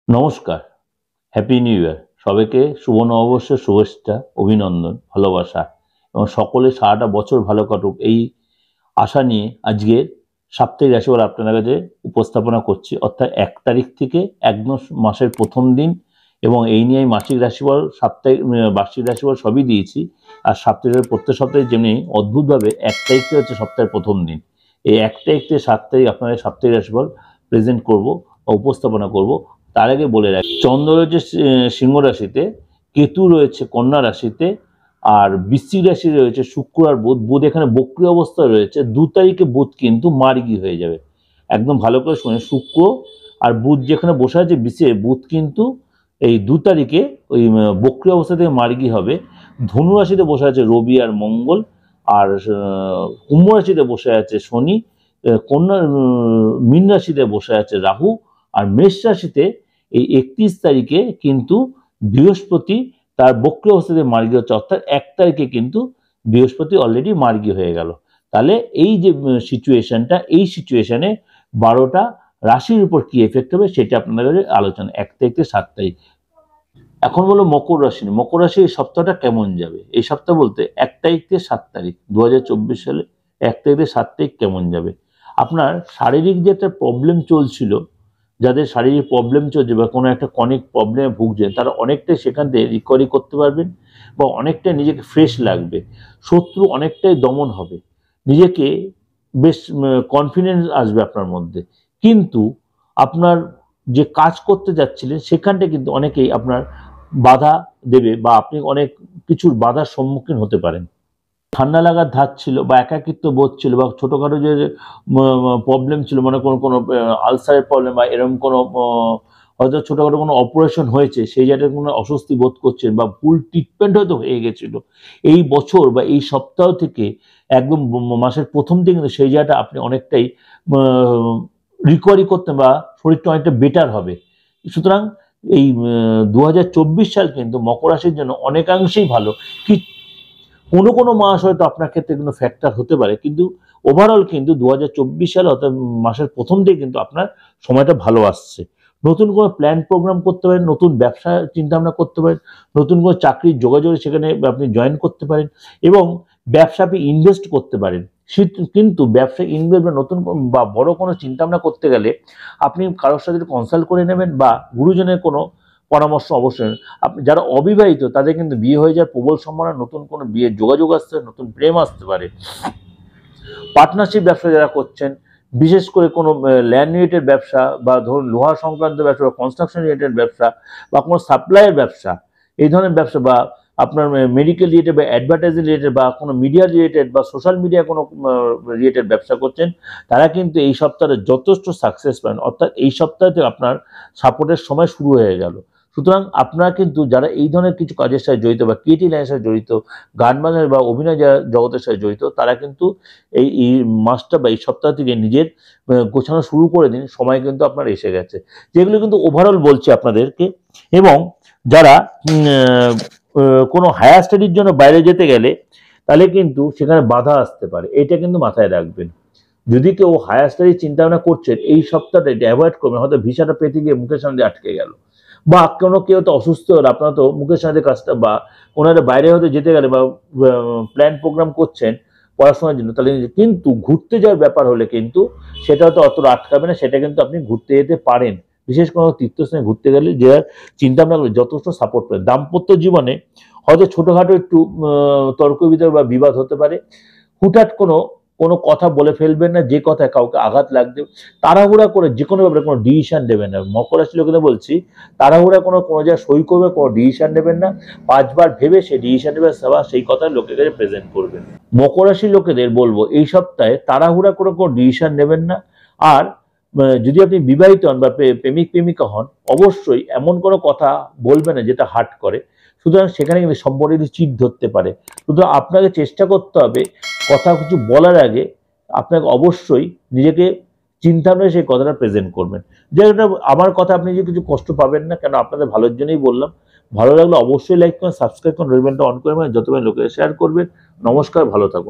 নমস্কার, happy new year. সবাইকে শুভ নববর্ষের শুভেচ্ছা, অভিনন্দন, ভালোবাসা এবং সকলে সারাটা বছর ভালো কাটুক এই আশা নিয়ে আজকের সাপ্তাহিক রাশিফল আপনাদের কাছে উপস্থাপনা করছি। অর্থাৎ 1 তারিখ থেকে একদম মাসের প্রথম দিন, এবং এই নিয়ে মাসিক রাশিফল, সাপ্তাহিক, বার্ষিক রাশিফল সবই দিয়েছি। আর সাপ্তাহিক প্রত্যেক সপ্তাহে যেমনি অদ্ভুতভাবে 1 তারিখটি হচ্ছে সপ্তাহের প্রথম দিন। এই 1 তারিখ থেকে 7 তারিখ আপনাদের সাপ্তাহিক রাশিফল প্রেজেন্ট করব বা উপস্থাপনা করব। তার আগে বলে রাখি, চন্দ্র রয়েছে সিংহ রাশিতে, কেতু রয়েছে কন্যা রাশিতে, আর বৃশ্চিক রাশি রয়েছে শুক্র আর বুধ। বুধ এখানে বক্রী অবস্থায় রয়েছে। 2 তারিখে বুধ কিন্তু মার্গী হয়ে যাবে। একদম ভালো করে শুনে, শুক্র আর বুধ যেখানে বসে আছে বৃশ্চিকে, বুধ কিন্তু এই 2 তারিখে ওই বক্রী অবস্থা থেকে মার্গী হবে। ধনু রাশিতে বসে আছে রবি আর মঙ্গল, আর কুম্ভ রাশিতে বসে আছে শনি, কন্যা মীন রাশিতে বসে আছে রাহু, আর মেষ রাশিতে এই 31 তারিখে কিন্তু বৃহস্পতি তার বক্রী অবস্থাতে মার্গী হচ্ছে। অর্থাৎ 1 তারিখে কিন্তু বৃহস্পতি অলরেডি মার্গী হয়ে গেল। তাহলে এই যে সিচুয়েশনটা, এই সিচুয়েশনে 12টা রাশির উপর কি এফেক্ট হবে সেটা আপনাদের আলোচনা 1 তারিখ থেকে 7 তারিখ। এখন বলো মকর রাশি। মকর রাশি এই সপ্তাহটা কেমন যাবে? এই সপ্তাহ বলতে 1 তারিখ থেকে 7 তারিখ 2024 সালে 1 তারিখ থেকে 7 তারিখ কেমন যাবে? আপনার শারীরিক যে একটা প্রবলেম চলছিল, যাদের শারীরিক প্রবলেম চলছে বা কোনো একটা ক্রনিক প্রবলেমে ভুগছেন, তারা অনেকটাই সেখান থেকে রিকভারি করতে পারবেন বা অনেকটাই নিজেকে ফ্রেশ লাগবে। শত্রু অনেকটাই দমন হবে, নিজেকে বেশ কনফিডেন্স আসবে আপনার মধ্যে। কিন্তু আপনার যে কাজ করতে যাচ্ছিলেন সেখানটা কিন্তু অনেকেই আপনার বাধা দেবে বা আপনি অনেক কিছুর বাধার সম্মুখীন হতে পারেন। ঠান্ডা লাগার ধাত ছিল বা একাকিত্ব বোধ ছিল বা ছোটোখাটো যে প্রবলেম ছিল, মানে কোনো আলসারের প্রবলেম বা এরকম কোনো হয়তো ছোটোখাটো কোনো অপারেশন হয়েছে, সেই জায়গায় কোনো অস্বস্তি বোধ করছেন বা ভুল ট্রিটমেন্ট হয়তো হয়ে গেছিল, এই বছর বা এই সপ্তাহ থেকে একদম মাসের প্রথম দিকে কিন্তু সেই জায়গাটা আপনি অনেকটাই রিকভারি করতে বা শরীরটা অনেকটা বেটার হবে। সুতরাং এই 2024 সাল কিন্তু মকর রাশির জন্য অনেকাংশেই ভালো। কি কোনো মাস হয়তো আপনার ক্ষেত্রে কোনো ফ্যাক্টর হতে পারে, কিন্তু ওভারঅল কিন্তু 2024 সালে অর্থাৎ মাসের প্রথম দিকে কিন্তু আপনার সময়টা ভালো আসছে। নতুন কোনো প্ল্যান প্রোগ্রাম করতে পারেন, নতুন ব্যবসা চিন্তাভাবনা করতে পারেন, নতুন কোনো চাকরির যোগাযোগ সেখানে আপনি জয়েন করতে পারেন এবং ব্যবসা আপনি ইনভেস্ট করতে পারেন। কিন্তু ব্যবসা ইনভেস্ট বা নতুন বা বড় কোনো চিন্তাভাবনা করতে গেলে আপনি কারোর সাথে কনসাল্ট করে নেবেন বা গুরুজনের কোনো পরামর্শ অবশ্যই। আপনি যারা অবিবাহিত তাদের কিন্তু বিয়ে হয়ে যাওয়ার প্রবল সম্ভাবনা, নতুন কোনো বিয়ের যোগাযোগ আসতে, নতুন প্রেম আসতে পারে। পার্টনারশিপ ব্যবসা যারা করছেন, বিশেষ করে কোনো ল্যান্ড রিলেটেড ব্যবসা বা ধরুন লোহা সংক্রান্ত ব্যবসা বা কনস্ট্রাকশন রিলেটেড ব্যবসা বা কোনো সাপ্লাইয়ের ব্যবসা, এই ধরনের ব্যবসা বা আপনার মেডিকেল রিলেটেড বা অ্যাডভার্টাইজিং রিলেটেড বা কোনো মিডিয়া রিলেটেড বা সোশ্যাল মিডিয়া কোনো রিলেটেড ব্যবসা করছেন, তারা কিন্তু এই সপ্তাহে যথেষ্ট সাকসেস পান। অর্থাৎ এই সপ্তাহে আপনার সাপোর্টের সময় শুরু হয়ে গেল। সুতরাং আপনারা কিন্তু যারা এই ধরনের কিছু কাজের সাথে জড়িত বা ক্রিয়েটিভ লাইনের সাথে জড়িত, গান বাজনা বা অভিনয় জগতের সাথে জড়িত, তারা কিন্তু এই মাসটা বা এই সপ্তাহ থেকে নিজের গোছানো শুরু করে দিন। সময় কিন্তু আপনার এসে গেছে, যেগুলো কিন্তু ওভারঅল বলছি আপনাদেরকে। এবং যারা কোনো হায়ার স্টাডির জন্য বাইরে যেতে গেলে, তাহলে কিন্তু সেখানে বাধা আসতে পারে, এটা কিন্তু মাথায় রাখবেন। যদি কেউ হায়ার স্টাডির চিন্তাভাবনা করছেন, এই সপ্তাহটা এটা অ্যাভয়েড করবেন। হয়তো ভিসাটা পেতে গিয়ে মুখের সামনে আটকে গেল, বা কোনো কেউ তো অসুস্থ হলো, আপনার তো মুখের সামনে কাজটা, বা কোনো একটা বাইরে হয়তো যেতে গেলে বা প্ল্যান প্রোগ্রাম করছেন পড়াশোনার জন্য, তাহলে কিন্তু ঘুরতে যাওয়ার ব্যাপার হলে কিন্তু সেটা হয়তো অতটা আটকাবে না, সেটা কিন্তু আপনি ঘুরতে যেতে পারেন। বিশেষ কোনো তীর্থস্থানে ঘুরতে গেলে যে চিন্তাভাবনা করলে যথেষ্ট সাপোর্ট পাবে। দাম্পত্য জীবনে হয়তো ছোটোখাটো একটু তর্ক বিতর্ক বা বিবাদ হতে পারে। হুটহাট কোনো কথা বলে ফেলবেন না, যে কথায় কাউকে আঘাত লাগবে। তাড়াহুড়া করে যে কোনো ব্যাপারে কোনো ডিসিশন দেবেন না। মকর রাশির লোকেদের বলছি, তাড়াহুড়া কোনো জায়গায় সই করবে, কোনো ডিসিশন নেবেন না। 5 বার ভেবে সেই ডিসিশন নেবে, সেই কথা লোকের কাছে প্রেজেন্ট করবেন। মকর রাশির লোকেদের বলবো, এই সপ্তাহে তাড়াহুড়া করে কোনো ডিসিশন নেবেন না। আর যদি আপনি বিবাহিত হন বা প্রেমিক প্রেমিকা হন, অবশ্যই এমন কোনো কথা বলবেন না যেটা হার্ট করে। সুতরাং সেখানে কিন্তু সম্পর্কে চিট ধরতে পারে। সুতরাং আপনাকে চেষ্টা করতে হবে কথা কিছু বলার আগে আপনাকে অবশ্যই নিজেকে চিন্তা করে সেই কথাটা প্রেজেন্ট করবেন। যেটা আমার কথা আপনি যে কিছু কষ্ট পাবেন না, কেন আপনাদের ভালোর জন্যই বললাম। ভালো লাগলে অবশ্যই লাইক করুন, সাবস্ক্রাইব করুন, বেল বাটনটা অন করে যত লোকের শেয়ার করবেন। নমস্কার, ভালো থাকুন।